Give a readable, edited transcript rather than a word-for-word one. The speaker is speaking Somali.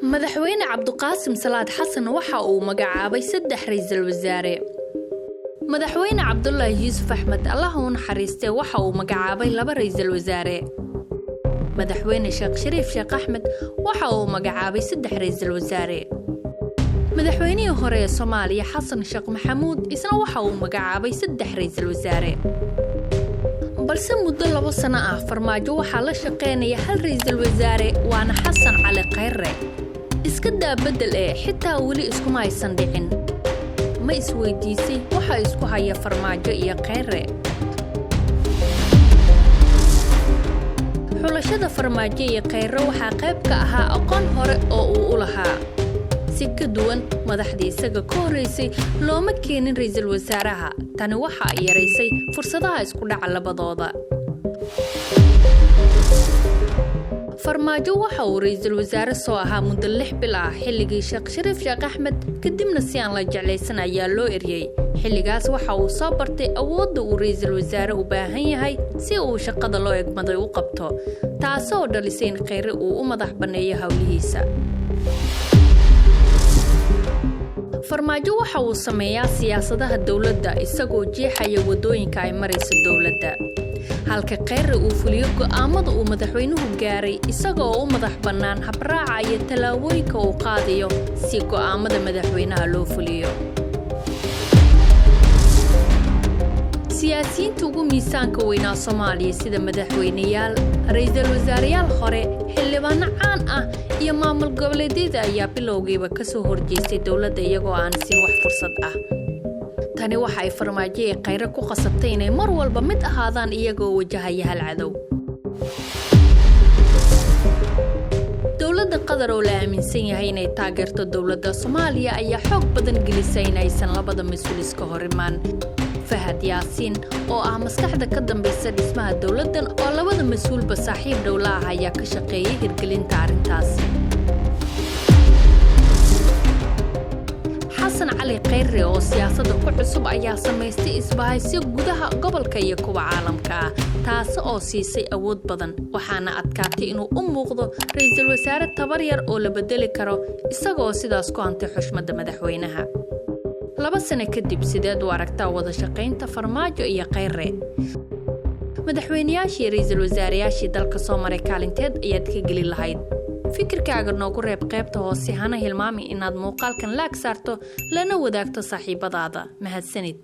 madaxweyne Cabdiqaasim Salaad Xasan waxa uu magacaabay 3 ra'iisul wasaare. madaxweyne Cabdullaahi Yuusuf Axmed Allah uu naxariistay waxa uu magacaabay 2 ra'iisul wasaare. madaxweyne Sheekh Shariif Sheekh Axmed waxa uu magacaabay 3 ra'iisul wasaare. madaxweynihii hore ee Soomaaliya Xasan Sheekh Maxamuud isna waxa uu magacaabay 3 ra'iisul wasaare. balse muddo 2 sano ah farmaajo waxa la shaqeynaya hal ra'iisul wasaare waana Xasan Cali Khayre. iska daa bedel xitaa wali isku ma aysan dhicin. ma isweydiisay waxa isku haya farmaajo iyo Khayre. xulashada farmaajo iyo Khayre waxa qayb ka ahaa aqoon hore oo uu u lahaa. si ka duwan madaxdii isaga ka horeysay looma keenin ra'iisul wasaaraha. tani waxa ay yareysay fursadaha isku dhaca labadooda. farmaajo waxa uu ra'iisul wasaare soo ahaa muddo 6 bil ah xilligii Sheekh Shariif Sheekh Axmed kadibna si aan la jeclaysan ayaa loo eriyay. xilligaas waxa uu soo bartay awoodda uu ra'iisul wasaare u baahan yahay si uu shaqada loo egmaday u qabto, taasoo dhalisay in Khayre uu u madax baneeyo hawlihiisa. farmaajo waxa uu sameeyaa siyaasadaha dawladda isagoo jeexaya wadooyinka ay marayso dawladda, halka Khayre uu fuliyo go'aamada uu madaxweynuhu gaaray isagoo u madax bannaan habraaca iyo talaabooyinka uu qaadayo si go'aamada madaxweynaha loo fuliyo. siyaasiyiinta ugu miisaanka weynaa Soomaaliya sida madaxweynayaal, ra'iisul wasaareyaal hore, xildhibaano caan ah iyo maamul goboleedyada ayaa bilowgiiba ka soo horjeestay dawladda iyagoo aan siin wax fursad ah. tani waxa ay farmaajo ee Khayre ku qasabtay inay mar walba mid ahaadaan iyagoo wajahaya hal cadow. dawladda Qatar oo la aaminsan yahay inay taageerto dawladda Soomaaliya ayaa xoog badan gelisay in aysan labada mas'uul iska hor imaan. Fahad Yaasiin oo ah maskaxda ka dambaysa dhismaha dawladdan oo labada mas'uulba saaxiib dhow la ah ayaa ka shaqeeyay hirgelinta arrintaas. Xasan Cali Khayre oo siyaasadda ku cusub ayaa samaystay isbahaysi gudaha gobolka iyo kuwa caalamka ah, taas oo siisay awood badan, waxaana adkaatay inuu u muuqdo ra'iisul wasaare tabar yar oo la bedeli karo isagoo sidaas ku hantay xushmada madaxweynaha. 2 sano kadib sideed u aragtaa wada shaqeynta farmaajo iyo Khayre? madaxweynayaashii ra'iisul wasaareyaashii dalka soo maray kaalinteed ayaad ka geli lahayd. fikirkaaga noogu reeb qaybta hoose hana hilmaami inaad muuqaalkan laag saarto lana wadaagto saaxiibadaada. mahadsanid.